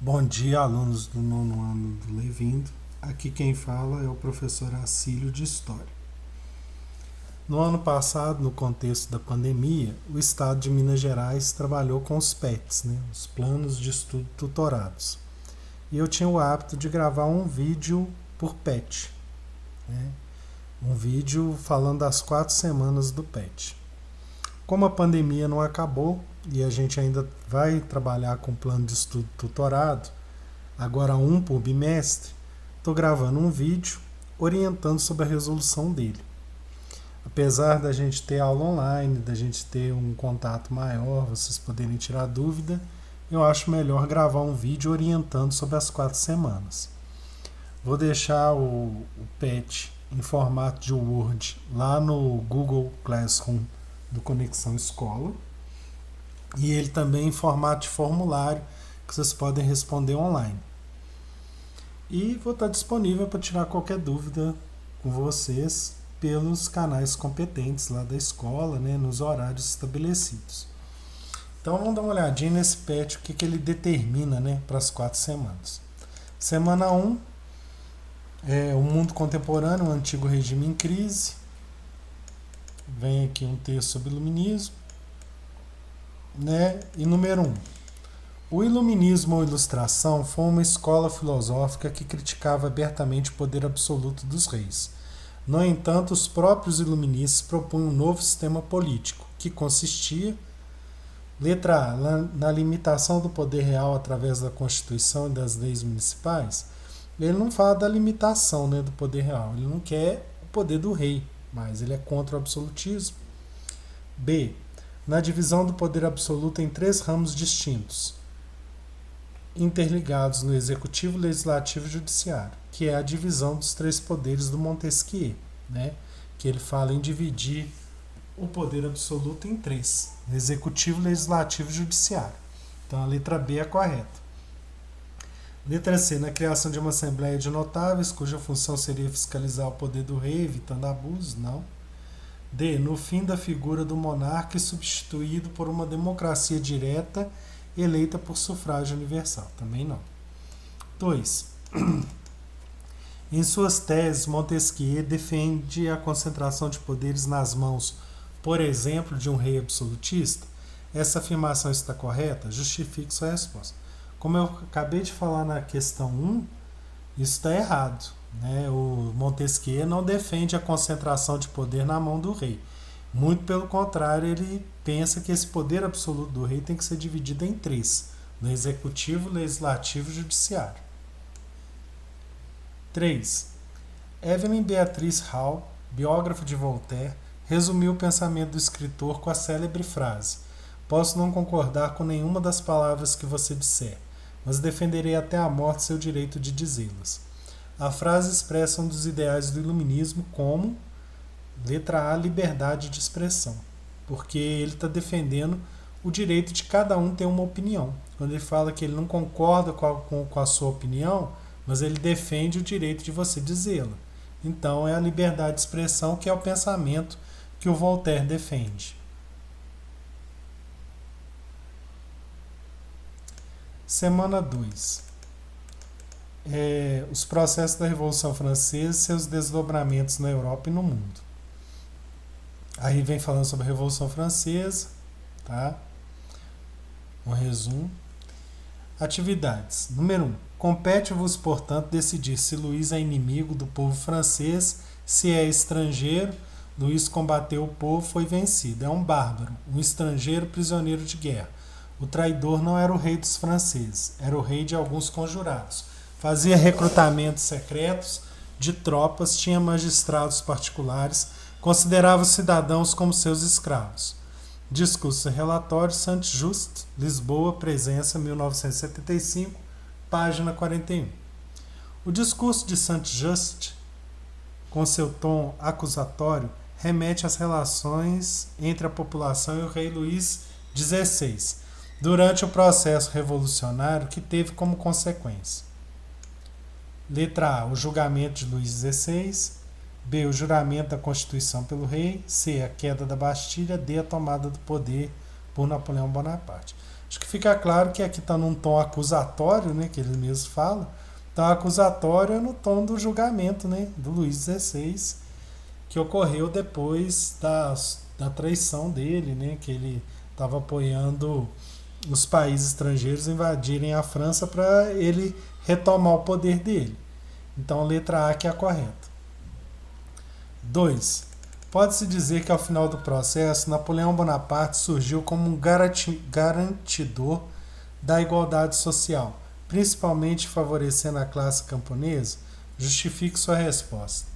Bom dia, alunos do nono ano do Levindo. Aqui quem fala é o professor Acílio de História. No ano passado, no contexto da pandemia, o Estado de Minas Gerais trabalhou com os PETs, os Planos de Estudo Tutorados. E eu tinha o hábito de gravar um vídeo por PET, né? Um vídeo falando das 4 semanas do PET. Como a pandemia não acabou e a gente ainda vai trabalhar com plano de estudo tutorado, agora um por bimestre, estou gravando um vídeo orientando sobre a resolução dele. Apesar da gente ter aula online, da gente ter um contato maior, vocês poderem tirar dúvida, eu acho melhor gravar um vídeo orientando sobre as 4 semanas. Vou deixar o PET em formato de Word lá no Google Classroom do Conexão Escola e ele também em formato de formulário que vocês podem responder online. E vou estar disponível para tirar qualquer dúvida com vocês pelos canais competentes lá da escola, nos horários estabelecidos. Então vamos dar uma olhadinha nesse PET, o que ele determina para as 4 semanas. Semana 1 é o mundo contemporâneo, o antigo regime em crise. Vem aqui um texto sobre iluminismo. E número 1. O iluminismo ou ilustração foi uma escola filosófica que criticava abertamente o poder absoluto dos reis. No entanto, os próprios iluministas propunham um novo sistema político, que consistia, letra A, na limitação do poder real através da Constituição e das leis municipais. Ele não fala da limitação do poder real, ele não quer o poder do rei, mas ele é contra o absolutismo. B. Na divisão do poder absoluto em 3 ramos distintos, interligados no executivo, legislativo e judiciário, que é a divisão dos 3 poderes do Montesquieu, que ele fala em dividir o poder absoluto em 3, executivo, legislativo e judiciário. Então a letra B é correta. Letra C, na criação de uma assembleia de notáveis, cuja função seria fiscalizar o poder do rei, evitando abusos, não. D, no fim da figura do monarca substituído por uma democracia direta eleita por sufrágio universal, também não. 2. Em suas teses, Montesquieu defende a concentração de poderes nas mãos, por exemplo, de um rei absolutista. Essa afirmação está correta? Justifique sua resposta. Como eu acabei de falar na questão 1, isso está errado. O Montesquieu não defende a concentração de poder na mão do rei. Muito pelo contrário, ele pensa que esse poder absoluto do rei tem que ser dividido em 3, no executivo, legislativo e judiciário. 3. Evelyn Beatriz Hall, biógrafa de Voltaire, resumiu o pensamento do escritor com a célebre frase: "Posso não concordar com nenhuma das palavras que você disser, mas defenderei até a morte seu direito de dizê-las." A frase expressa um dos ideais do iluminismo como, letra A, liberdade de expressão, porque ele está defendendo o direito de cada um ter uma opinião. Quando ele fala que ele não concorda com a sua opinião, mas ele defende o direito de você dizê-la. Então é a liberdade de expressão que é o pensamento que o Voltaire defende. Semana 2. Os processos da Revolução Francesa e seus desdobramentos na Europa e no mundo. Aí vem falando sobre a Revolução Francesa, tá? Um resumo. Atividades. Número 1. Compete-vos, portanto, decidir se Luís é inimigo do povo francês, se é estrangeiro. Luís combateu o povo, foi vencido. É um bárbaro, um estrangeiro prisioneiro de guerra. O traidor não era o rei dos franceses, era o rei de alguns conjurados. Fazia recrutamentos secretos de tropas, tinha magistrados particulares, considerava os cidadãos como seus escravos. Discurso e relatório, Saint-Just, Lisboa, Presença, 1975, página 41. O discurso de Saint-Just, com seu tom acusatório, remete às relações entre a população e o rei Luís XVI, durante o processo revolucionário que teve como consequência: letra A, o julgamento de Luís XVI. B, o juramento da Constituição pelo rei. C, a queda da Bastilha. D, a tomada do poder por Napoleão Bonaparte. Acho que fica claro que aqui está num tom acusatório, né, que ele mesmo fala. Então, acusatório é no tom do julgamento, né, do Luís XVI, que ocorreu depois da traição dele, né, que ele estava apoiando os países estrangeiros invadirem a França para ele retomar o poder dele. Então, letra A que é a correta. 2. Pode-se dizer que ao final do processo, Napoleão Bonaparte surgiu como um garantidor da igualdade social, principalmente favorecendo a classe camponesa? Justifique sua resposta.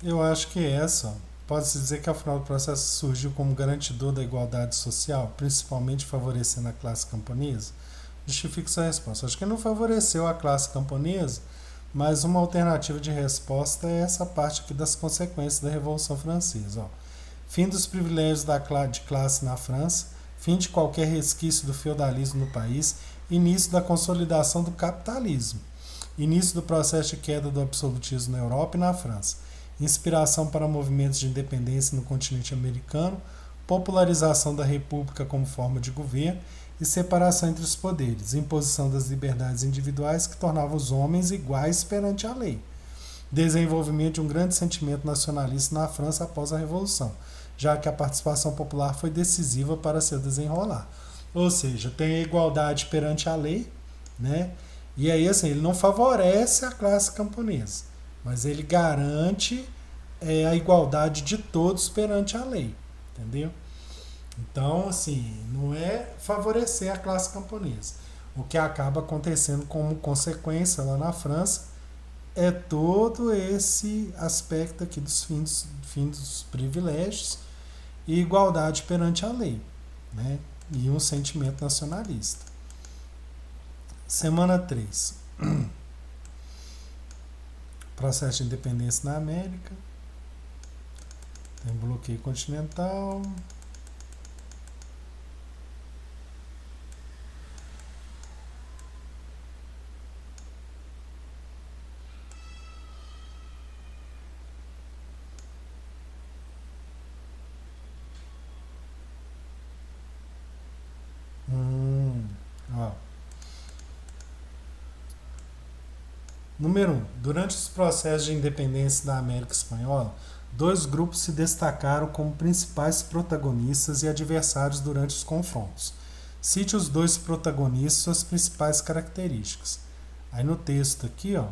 Eu acho que é essa. Pode-se dizer que ao final do processo surgiu como garantidor da igualdade social, principalmente favorecendo a classe camponesa? Justifique sua resposta. Acho que não favoreceu a classe camponesa, mas uma alternativa de resposta é essa parte aqui das consequências da Revolução Francesa. Ó. Fim dos privilégios de classe na França, fim de qualquer resquício do feudalismo no país, início da consolidação do capitalismo, início do processo de queda do absolutismo na Europa e na França, inspiração para movimentos de independência no continente americano, popularização da república como forma de governo e separação entre os poderes, imposição das liberdades individuais que tornavam os homens iguais perante a lei, desenvolvimento de um grande sentimento nacionalista na França após a Revolução, já que a participação popular foi decisiva para seu desenrolar. Ou seja, tem a igualdade perante a lei, né? E aí, assim, ele não favorece a classe camponesa, mas ele garante a igualdade de todos perante a lei, entendeu? Então, assim, não é favorecer a classe camponesa. O que acaba acontecendo como consequência lá na França é todo esse aspecto aqui dos fins dos privilégios e igualdade perante a lei, né? E um sentimento nacionalista. Semana 3. Processo de independência na América. Tem bloqueio continental. Ó. Número 1. Durante os processos de independência da América Espanhola, dois grupos se destacaram como principais protagonistas e adversários durante os confrontos. Cite os dois protagonistas e suas principais características. Aí no texto aqui, ó,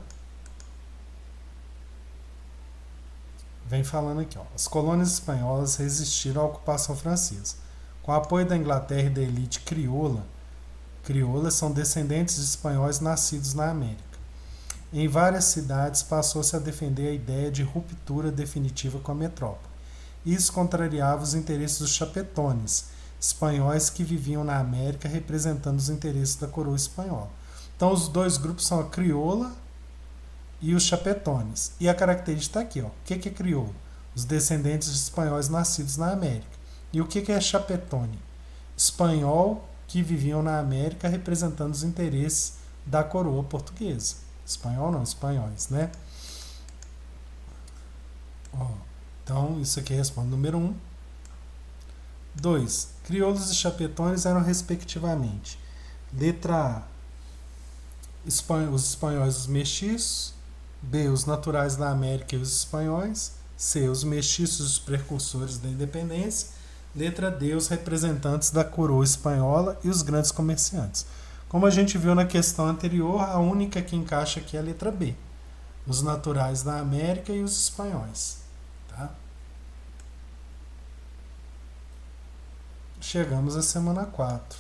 vem falando aqui, ó, as colônias espanholas resistiram à ocupação francesa. Com o apoio da Inglaterra e da elite crioula, crioulas são descendentes de espanhóis nascidos na América. Em várias cidades passou-se a defender a ideia de ruptura definitiva com a metrópole. Isso contrariava os interesses dos chapetones, espanhóis que viviam na América representando os interesses da coroa espanhola. Então os dois grupos são a crioula e os chapetones. E a característica está aqui. Ó. O que é crioula? Os descendentes de espanhóis nascidos na América. E o que é chapetone? Espanhol que viviam na América representando os interesses da coroa portuguesa. Espanhol não, espanhóis, né? Ó, então, isso aqui responde número 1. 2. Crioulos e chapetones eram, respectivamente, letra A, os espanhóis os mestiços, B, os naturais da América e os espanhóis, C, os mestiços os precursores da independência, letra D, os representantes da coroa espanhola e os grandes comerciantes. Como a gente viu na questão anterior, a única que encaixa aqui é a letra B. Os naturais da América e os espanhóis. Tá? Chegamos à semana 4.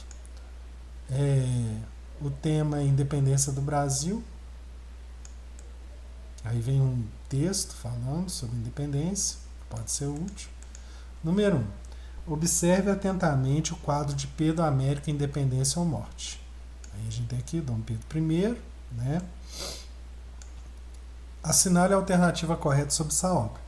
O tema é Independência do Brasil. Aí vem um texto falando sobre independência, pode ser útil. Número 1. Observe atentamente o quadro de Pedro América, Independência ou Morte. Aí a gente tem aqui Dom Pedro I, né? Assinale a alternativa correta sobre essa obra.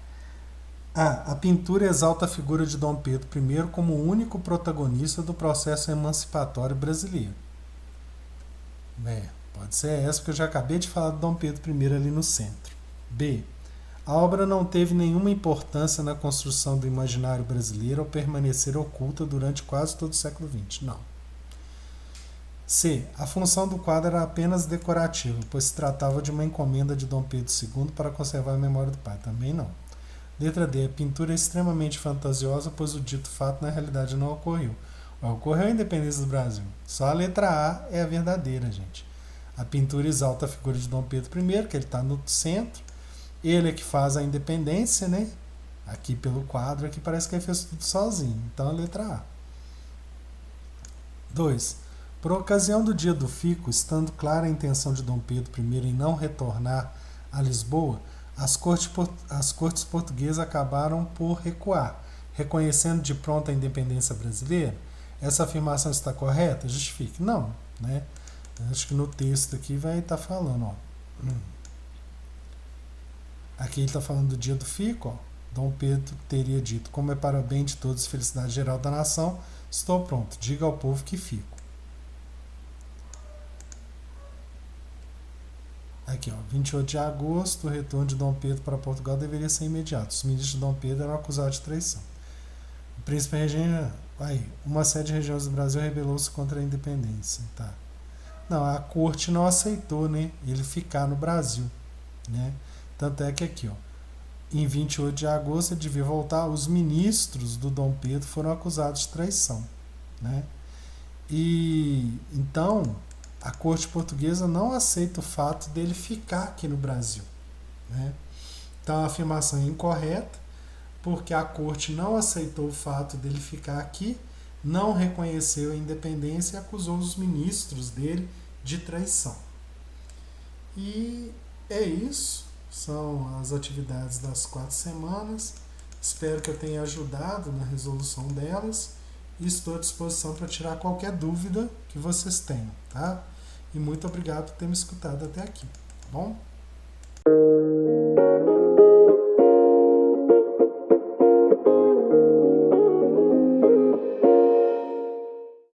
A pintura exalta a figura de Dom Pedro I como o único protagonista do processo emancipatório brasileiro. Pode ser essa, porque eu já acabei de falar de Dom Pedro I ali no centro. B. A obra não teve nenhuma importância na construção do imaginário brasileiro ao permanecer oculta durante quase todo o século XX. Não. C. A função do quadro era apenas decorativa, pois se tratava de uma encomenda de Dom Pedro II para conservar a memória do pai. Também não. Letra D. A pintura é extremamente fantasiosa, pois o dito fato na realidade não ocorreu. Ocorreu a independência do Brasil. Só a letra A é a verdadeira, gente. A pintura exalta a figura de Dom Pedro I, que ele está no centro. Ele é que faz a independência, né? Aqui pelo quadro, aqui parece que ele fez tudo sozinho. Então a letra A. 2. Por ocasião do dia do fico, estando clara a intenção de Dom Pedro I em não retornar a Lisboa, as cortes portuguesas acabaram por recuar, reconhecendo de pronto a independência brasileira. Essa afirmação está correta? Justifique. Não, né? Acho que no texto aqui vai estar falando, ó. Aqui ele está falando do dia do fico, ó. Dom Pedro teria dito: como é para o bem de todos e felicidade geral da nação, estou pronto, diga ao povo que fico. Aqui, ó, 28 de agosto, o retorno de Dom Pedro para Portugal deveria ser imediato. Os ministros de Dom Pedro eram acusados de traição. O príncipe regente, uma série de regiões do Brasil rebelou-se contra a independência. Tá. Não, a corte não aceitou, né, ele ficar no Brasil, né? Tanto é que aqui, ó, em 28 de agosto ele devia voltar. Os ministros do Dom Pedro foram acusados de traição, né? E então a corte portuguesa não aceita o fato dele ficar aqui no Brasil, né? Então a afirmação é incorreta, porque a corte não aceitou o fato dele ficar aqui, não reconheceu a independência e acusou os ministros dele de traição. E é isso, são as atividades das 4 semanas. Espero que eu tenha ajudado na resolução delas e estou à disposição para tirar qualquer dúvida que vocês tenham, tá? E muito obrigado por ter me escutado até aqui, tá bom?